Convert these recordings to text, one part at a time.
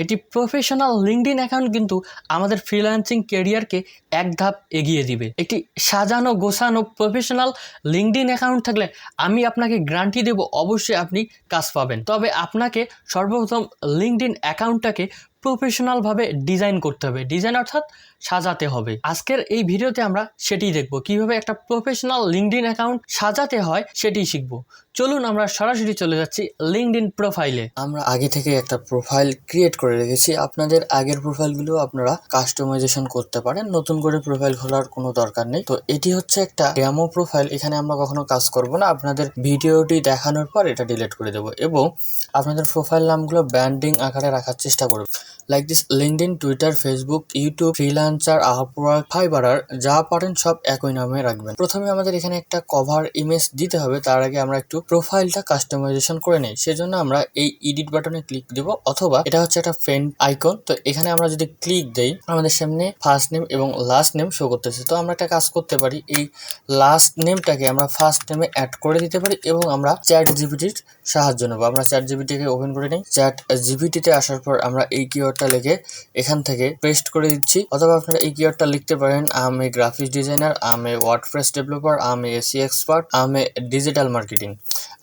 এটি professional LinkedIn account কিন্তু আমাদের ফ্রিল্যান্সিং ক্যারিয়ারকে এক ধাপ এগিয়ে দিবে। একটি সাজানো গোছানো প্রফেশনাল লিঙ্কডইন অ্যাকাউন্ট থাকলে আমি আপনাকে গ্যারান্টি দেব অবশ্যই আপনি কাজ পাবেন। তবে আপনাকে সর্বপ্রথম লিঙ্কডইন অ্যাকাউন্টটাকে প্রফেশনালভাবে ডিজাইন করতে হবে। ডিজাইন অর্থাৎ সাজাতে হবে। আজকের এই ভিডিওতে আমরা সেটিই দেখব, কিভাবে একটা প্রফেশনাল লিঙ্কডইন অ্যাকাউন্ট সাজাতে হয় সেটিই শিখব। চলুন আমরা সরাসরি চলে যাচ্ছি লিঙ্কডইন প্রোফাইলে। আমরা আগে থেকে একটা প্রোফাইল ক্রিয়েট করে রেখেছি। আপনাদের আগের প্রোফাইলগুলো আপনারা কাস্টমাইজেশন করতে পারেন, নতুন করে প্রোফাইল খোলার কোনো দরকার নেই। তো এটি হচ্ছে একটা ডেমো প্রোফাইল, এখানে আমরা কখনো কাজ করব না। আপনাদের ভিডিওটি দেখানোর পর এটা ডিলিট করে দেবো এবং আপনাদের প্রোফাইল নামগুলো ব্র্যান্ডিং আকারে রাখার চেষ্টা করব, like this LinkedIn, Twitter, Facebook, YouTube, freelancer, Upwork, Fiverr, যা পারেন সব একই নামে রাখবেন। প্রথমে আমাদের এখানে একটা কভার ইমেজ দিতে হবে, তার আগে আমরা একটু প্রোফাইলটা কাস্টমাইজেশন করে নেই। সেজন্য আমরা এই এডিট বাটনে ক্লিক দেব, অথবা এটা হচ্ছে একটা ফ্রেন্ড আইকন। তো এখানে আমরা যদি ক্লিক দেই আমাদের সামনে ফার্স্ট নেম এবং লাস্ট নেম শো করতেছে। তো আমরা একটা কাজ করতে পারি, এই লাস্ট নেমটাকে আমরা ফার্স্ট নেমে অ্যাড করে দিতে পারি এবং আমরা চ্যাট জিপিটির সাহায্য নেব। আমরা চ্যাট জিপিটিকে ওপেন করে নিই। চ্যাট জিপিটিতে আসার পর আমরা এই কিওয়ার্ডটা লিখে এখান থেকে পেস্ট করে দিচ্ছি, অথবা আপনারা এই কিওয়ার্ডটা লিখতে পারেন, আম এ গ্রাফিক্স ডিজাইনার, আম এ ওয়ার্ডপ্রেস ডেভেলপার, আম এ এসি এক্সপার্ট, আম এ ডিজিটাল মার্কেটিং।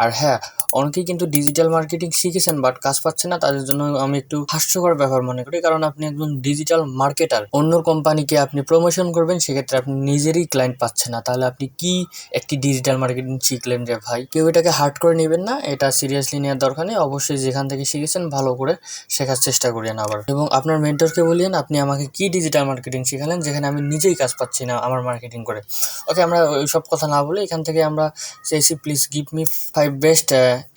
আর হ্যাঁ, অনেকেই কিন্তু ডিজিটাল মার্কেটিং শিখেছেন বাট কাজ পাচ্ছেন না, তাদের জন্য আমি একটু হাস্যকর ব্যাপার মনে করি। কারণ আপনি একজন ডিজিটাল মার্কেটার, অন্য কোম্পানিকে আপনি প্রমোশন করবেন, সেক্ষেত্রে আপনি নিজেরই ক্লায়েন্ট পাচ্ছেন না, তাহলে আপনি কি একটি ডিজিটাল মার্কেটিং শিখলেন রে ভাই? কেউ এটাকে হার্ড করে নেবেন না, এটা সিরিয়াসলি নেওয়ার দরকার নেই। অবশ্যই যেখান থেকে শিখেছেন ভালো করে শেখার চেষ্টা করিয়েন আবার, এবং আপনার মেন্টরকে বলিয়েন আপনি আমাকে কি ডিজিটাল মার্কেটিং শিখালেন, যেখানে আমি নিজেই কাজ পাচ্ছি না আমার মার্কেটিং করে। ওকে, আমরা ওই সব কথা না বলে এখান থেকে আমরা চাইছি please give me 5 best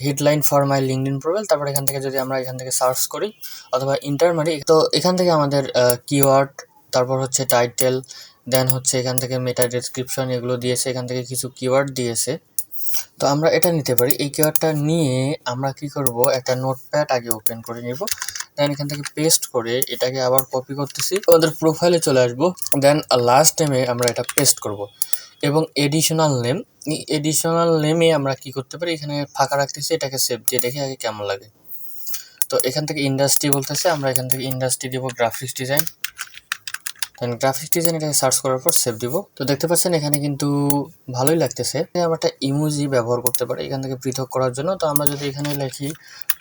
headline for my LinkedIn profile. তারপর এখান থেকে যদি আমরা এখান থেকে সার্চ করি অথবা ইন্টার মারি, তো এখান থেকে আমাদের কিওয়ার্ড, তারপর হচ্ছে টাইটেল, দেন হচ্ছে এখান থেকে মেটা ডেসক্রিপশন, এগুলো দিয়েছে, এখান থেকে কিছু কিওয়ার্ড দিয়েছে। তো আমরা এটা নিতে পারি। এই কিওয়ার্ডটা নিয়ে আমরা কি করব, একটা নোটপ্যাড আগে ওপেন করে নিব, দেন এখান থেকে পেস্ট করে এটাকে আবার কপি করতেছি, আমাদের প্রোফাইলে চলে আসবো। দেন লাস্ট নেমে আমরা এটা পেস্ট করব এবং এডিশনাল নেমে আমরা কি করতে পারি, এখানে ফাঁকা রাখতেছি, এটাকে সেভ দিয়ে দেখি আগে কেমন লাগে। তো এখান থেকে ইন্ডাস্ট্রি বলতেছে, আমরা এখান থেকে ইন্ডাস্ট্রি দিব গ্রাফিক্স ডিজাইন। দেন গ্রাফিক্স ডিজাইন এটাকে সার্চ করার পর সেভ দিব। তো দেখতে পাচ্ছেন এখানে কিন্তু ভালোই লাগতেছে। আমরা একটা ইমোজি ব্যবহার করতে পারি এখান থেকে পৃথক করার জন্য। তো আমরা যদি এখানে লিখি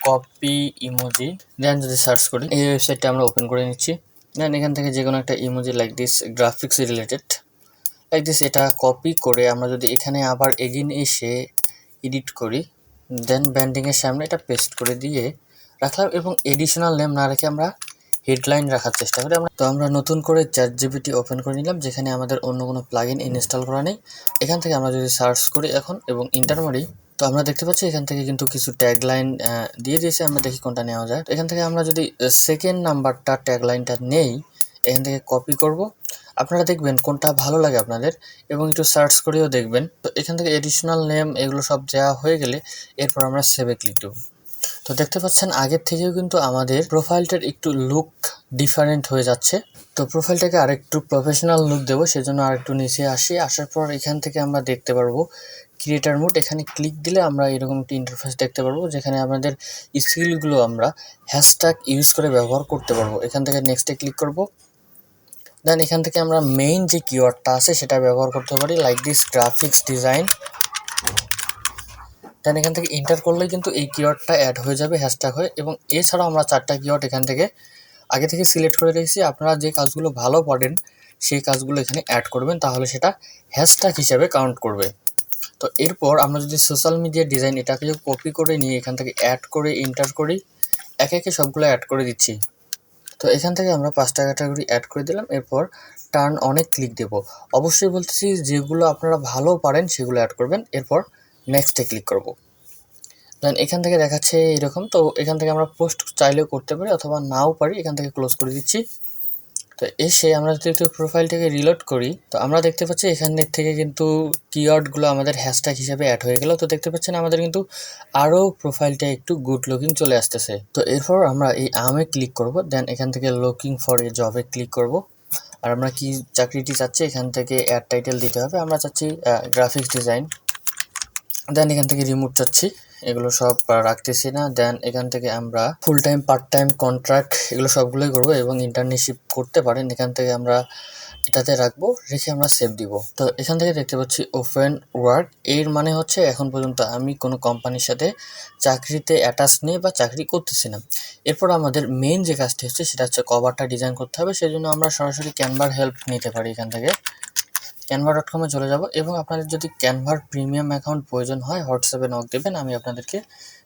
কপি ইমোজি, দেন যদি সার্চ করি, এই ওয়েবসাইটটা আমরা ওপেন করে নিচ্ছি। দেন এখান থেকে যে কোনো একটা emoji like this graphics related like this, এটা কপি করে আমরা যদি এখানে আবার এগিন এসে এডিট করি, দেন ব্যান্ডিংয়ের সামনে এটা পেস্ট করে দিয়ে রাখলাম এবং এডিশনাল নেম না রেখে আমরা হেডলাইন রাখার চেষ্টা করি। আমরা নতুন করে চ্যাট জিপিটি ওপেন করে নিলাম, যেখানে আমাদের অন্য কোনো প্লাগইন ইনস্টল করা নেই। এখান থেকে আমরা যদি সার্চ করি এখন এবং ইন্টার মারি, তো আমরা দেখতে পাচ্ছি এখান থেকে কিন্তু কিছু ট্যাগলাইন দিয়ে দিয়েছে। আমরা দেখি কোনটা নেওয়া যায়। এখান থেকে আমরা যদি সেকেন্ড নাম্বারটা ট্যাগলাইনটা নেই, এখান থেকে কপি করব। আপনারা দেখবেন কোনটা ভালো লাগে আপনাদের এবং একটু সার্চ করেও দেখবেন। তো এখান থেকে এডিশনাল নেম এগুলো সব দেওয়া হয়ে গেলে এরপর আমরা সেভে ক্লিক দেবো। তো দেখতে পাচ্ছেন আগের থেকেও কিন্তু আমাদের প্রোফাইলটার একটু লুক ডিফারেন্ট হয়ে যাচ্ছে। তো প্রোফাইলটাকে আরেকটু প্রফেশনাল লুক দেবো, সেজন্য আরেকটু নিচে আসি। আসার পর এখান থেকে আমরা দেখতে পারবো ক্রিয়েটার মোড, এখানে ক্লিক দিলে আমরা এরকম একটি ইন্টারফেস দেখতে পারবো, যেখানে আমাদের স্কিলগুলো আমরা হ্যাশট্যাগ ইউজ করে ব্যবহার করতে পারবো। এখান থেকে নেক্সটে ক্লিক করব। দেন এখান থেকে আমরা মেইন যে কিওয়ার্ডটা আছে সেটা ব্যবহার করতে পারি, লাইক দিস গ্রাফিক্স ডিজাইন। দেন এখান থেকে এন্টার করলেই কিন্তু এই কিওয়ার্ডটা অ্যাড হয়ে যাবে হ্যাশট্যাগ হয়ে। এবং এছাড়াও আমরা 4টা কিওয়ার্ড এখান থেকে আগে থেকে সিলেক্ট করে রেখেছি। আপনারা যে কাজগুলো ভালো পারেন সেই কাজগুলো এখানে অ্যাড করবেন, তাহলে সেটা হ্যাশট্যাগ হিসাবে কাউন্ট করবে। তো এরপর আমরা যদি সোশ্যাল মিডিয়া ডিজাইন এটাকে কপি করে নিয়ে এখান থেকে অ্যাড করে এন্টার করি, একে একে সবগুলো অ্যাড করে দিচ্ছি। তো এখান থেকে আমরা 5টা ক্যাটাগরি অ্যাড করে দিলাম। এরপর টার্ন অনে ক্লিক দেব। অবশ্যই বলতেছি যেগুলো আপনারা ভালো পারেন সেগুলো অ্যাড করবেন। এরপর নেক্সটে ক্লিক করব। দেন এখান থেকে দেখাচ্ছে এরকম। তো এখান থেকে আমরা পোস্ট চাইলেও করতে পারি অথবা নাও পারি, এখান থেকে ক্লোজ করে দিচ্ছি। তো এসে আমরা যদি একটু প্রোফাইলটাকে রিলোড করি, তো আমরা দেখতে পাচ্ছি এখান থেকে কিন্তু কিওয়ার্ডগুলো আমাদের হ্যাশট্যাগ হিসেবে অ্যাড হয়ে গেল। তো দেখতে পাচ্ছেন আমাদের কিন্তু আরও প্রোফাইলটা একটু গুড লুকিং চলে আসতেছে। তো এরপর আমরা এই আমে ক্লিক করব। দেন এখান থেকে লুকিং ফর এ জবে ক্লিক করব। আর আমরা কি চাকরিটি চাচ্ছি এখান থেকে অ্যাড টাইটেল দিতে হবে। আমরা চাচ্ছি গ্রাফিক্স ডিজাইন। দেন এখান থেকে রিমোট চাচ্ছি। এগুলো সব রাখতেছি না। দেন এখান থেকে আমরা full time, part time, contract এগুলো সবগুলোই করবো এবং ইন্টার্নশিপ করতে পারেন। এখান থেকে আমরা এটাতে রাখবো, রেখে আমরা সেভ দিব। তো এখান থেকে দেখতে পাচ্ছি ওপেন ওয়ার্ক, এর মানে হচ্ছে এখন পর্যন্ত আমি কোনো কোম্পানির সাথে চাকরিতে অ্যাটাচ নেই বা চাকরি করতেছি না। এরপর আমাদের মেইন যে কাজটি হচ্ছে সেটা হচ্ছে কভারটা ডিজাইন করতে হবে। সেই জন্য আমরা সরাসরি ক্যানভার হেল্প নিতে পারি। এখান থেকে canva.com-এ চলে যাব এবং আপনাদের যদি ক্যানভার প্রিমিয়াম অ্যাকাউন্ট প্রয়োজন হয় হোয়াটসঅ্যাপে নক দেবেন, আমি আপনাদেরকে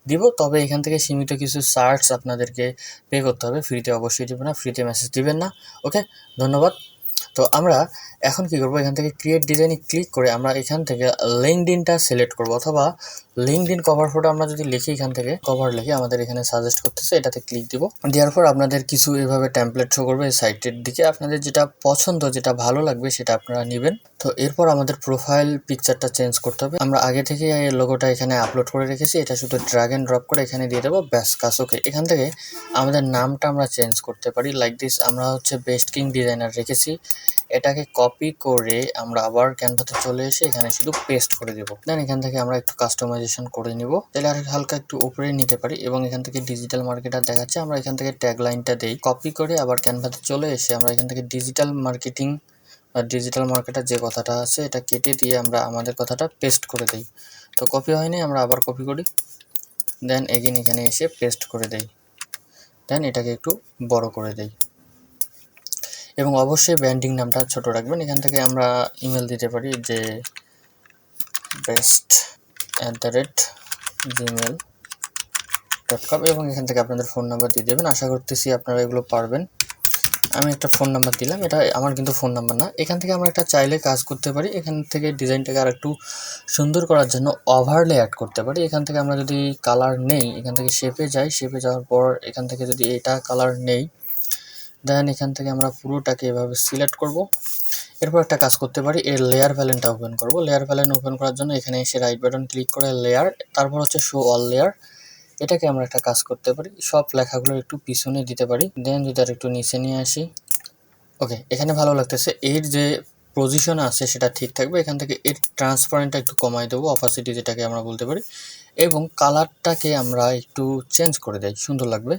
দিব। তবে এখান থেকে সীমিত কিছু চার্জ আপনাদেরকে পে করতে হবে, ফ্রিতে অবশ্যই দিবেন না, ফ্রিতে মেসেজ দিবেন না। ওকে, ধন্যবাদ। তো আমরা এখন কি করব, এখান থেকে ক্রিয়েট ডিজাইনে ক্লিক করে আমরা এখান থেকে লিঙ্কডইনটা সিলেক্ট করব, অথবা লিঙ্কডইন কভার ফটো আমরা যদি লিখি, এখান থেকে কভার লিখে আমাদের এখানে সাজেস্ট করতেছে, এটাতে ক্লিক দিব। দেওয়ার পর আপনাদের কিছু এভাবে টেমপ্লেট শো করবে এই সাইটের দিকে। আপনাদের যেটা পছন্দ, যেটা ভালো লাগবে সেটা আপনারা নেবেন। তো এরপর আমাদের প্রোফাইল পিকচারটা চেঞ্জ করতে হবে। আমরা আগে থেকে এই লোগোটা এখানে আপলোড করে রেখেছি, এটা শুধু ড্র্যাগ এন্ড ড্রপ করে এখানে দিয়ে দেবো, ব্যাস কাজ। ওকে, এখান থেকে আমাদের নামটা আমরা চেঞ্জ করতে পারি লাইক দিস। আমরা হচ্ছে বেস্ট কিং ডিজাইনার রেখেছি, এটাকে কপি করে আমরা আবার ক্যানভাতে চলে এসে এখানে শুধু পেস্ট করে দেবো। দেন এখান থেকে আমরা একটু কাস্টমাইজেশন করে নিব, তাহলে আর হালকা একটু উপরে নিতে পারি। এবং এখান থেকে ডিজিটাল মার্কেটার দেখাচ্ছে, আমরা এখান থেকে ট্যাগ লাইনটা দেই, কপি করে আবার ক্যানভাতে চলে এসে আমরা এখান থেকে ডিজিটাল মার্কেটিং বা ডিজিটাল মার্কেটার যে কথাটা আছে এটা কেটে দিয়ে আমরা আমাদের কথাটা পেস্ট করে দিই। তো কপি হয়নি, আমরা আবার কপি করি, দেন এগেন এখানে এসে পেস্ট করে দেই, দেন এটাকে একটু বড় করে দেই। এবং অবশ্যই ব্র্যান্ডিং নামটা ছোট রাখবেন। এখান থেকে আমরা ইমেল দিতে পারি যে best@gmail.com এবং এখান থেকে আপনাদের ফোন নাম্বার দিয়ে দেবেন। আশা করতেছি আপনারা এগুলো পারবেন। আমি একটা ফোন নাম্বার দিলাম, এটা আমার কিন্তু ফোন নাম্বার না। এখান থেকে আমরা একটা চাইলে কাজ করতে পারি, এখান থেকে ডিজাইনটাকে আর একটু সুন্দর করার জন্য ওভারলে অ্যাড করতে পারি। এখান থেকে আমরা যদি কালার নেই, এখান থেকে শেপে যাই, শেপে যাওয়ার পর এখান থেকে যদি এটা কালার নেই, দেন এখান থেকে আমরা পুরোটাকে এভাবে সিলেক্ট করব। এরপর একটা কাজ করতে পারি, এর লেয়ার প্যালেনটা ওপেন করব। লেয়ার প্যালেন ওপেন করার জন্য এখানে এসে রাইট বাটন ক্লিক করে লেয়ার, তারপর হচ্ছে শো অল লেয়ার, এটাকে আমরা একটা কাজ করতে পারি, সব লেখাগুলো একটু পিছনে দিতে পারি। দেন যদি আর একটু নিচে নিয়ে আসি, ওকে, এখানে ভালো লাগতেছে। এর যে পজিশন আছে সেটা ঠিক থাকবে। এখান থেকে এর ট্রান্সপারেন্টটা একটু কমাই দেবো, অপাসিটি যেটাকে আমরা বলতে পারি, এবং কালারটাকে আমরা একটু চেঞ্জ করে দেই, সুন্দর লাগবে।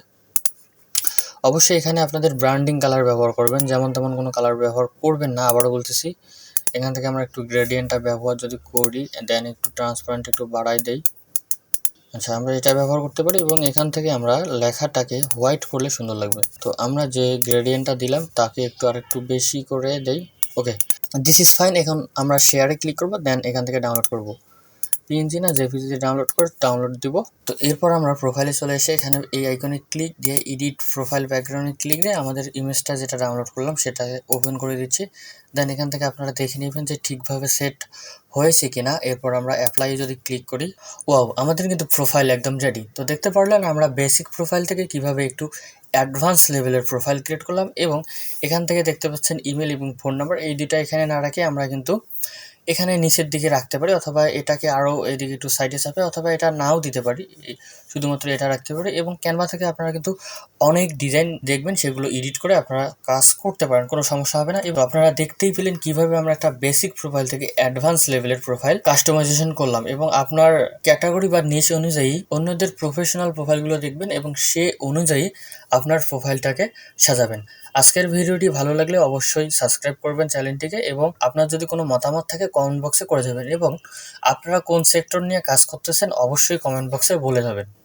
অবশ্যই এখানে আপনাদের ব্র্যান্ডিং কালার ব্যবহার করবেন, যেমন তেমন কোনো কালার ব্যবহার করবেন না, আবারও বলতেছি। এখান থেকে আমরা একটু গ্রেডিয়েন্টটা ব্যবহার যদি করি, দেন একটু ট্রান্সপারেন্ট একটু বাড়াই দেই। আচ্ছা, আমরা এটা ব্যবহার করতে পারি এবং এখান থেকে আমরা লেখাটাকে হোয়াইট করলে সুন্দর লাগবে। তো আমরা যে গ্রেডিয়েন্টটা দিলাম তাকে একটু আর একটু বেশি করে দেই। ওকে, দিস ইজ ফাইন। এখন আমরা শেয়ারে ক্লিক করবো, দেন এখান থেকে ডাউনলোড করব, পিএনজি না জেপিজি ডাউনলোড করে ডাউনলোড দিব। তো এরপর আমরা প্রোফাইলে চলে এসে এখানে এই আইকনে ক্লিক দিয়ে এডিট প্রোফাইল ব্যাকগ্রাউন্ডে ক্লিক দিয়ে আমাদের ইমেজটা যেটা ডাউনলোড করলাম সেটা ওপেন করে দিচ্ছি। দেন এখান থেকে আপনারা দেখে নেবেন যে ঠিকভাবে সেট হয়েছে কিনা। এরপর আমরা অ্যাপ্লাই যদি ক্লিক করি, ওয়াও, আমাদের কিন্তু প্রোফাইল একদম রেডি। তো দেখতে পারলেন আমরা বেসিক প্রোফাইল থেকে কিভাবে একটু অ্যাডভান্স লেভেলের প্রোফাইল ক্রিয়েট করলাম। এবং এখান থেকে দেখতে পাচ্ছেন ইমেল এবং ফোন নাম্বার, এই দুটা এখানে না রাখে আমরা কিন্তু এখানে নিচের দিকে রাখতে পারি, অথবা এটাকে আরও এদিকে একটু সাইডে চাপে, অথবা এটা নাও দিতে পারি, শুধুমাত্র এটা রাখতে পারি। এবং ক্যানভা থেকে আপনারা কিন্তু অনেক ডিজাইন দেখবেন, সেগুলো এডিট করে আপনারা কাজ করতে পারেন, কোনো সমস্যা হবে না। এবং আপনারা দেখতেই পেলেন কিভাবে আমরা একটা বেসিক প্রোফাইল থেকে অ্যাডভান্স লেভেলের প্রোফাইল কাস্টমাইজেশন করলাম। এবং আপনার ক্যাটাগরি বা নিচ অনুযায়ী অন্যদের প্রফেশনাল প্রোফাইলগুলো দেখবেন এবং সে অনুযায়ী আপনার প্রোফাইলটাকে সাজাবেন। আজকের ভিডিওটি ভালো লাগলে অবশ্যই সাবস্ক্রাইব করবেন চ্যানেলটিকে, এবং আপনার যদি কোনো মতামত থাকে কমেন্ট বক্সে করে যাবেন, এবং আপনারা কোন সেক্টর নিয়ে কাজ করতেছেন অবশ্যই কমেন্ট বক্সে বলে যাবেন।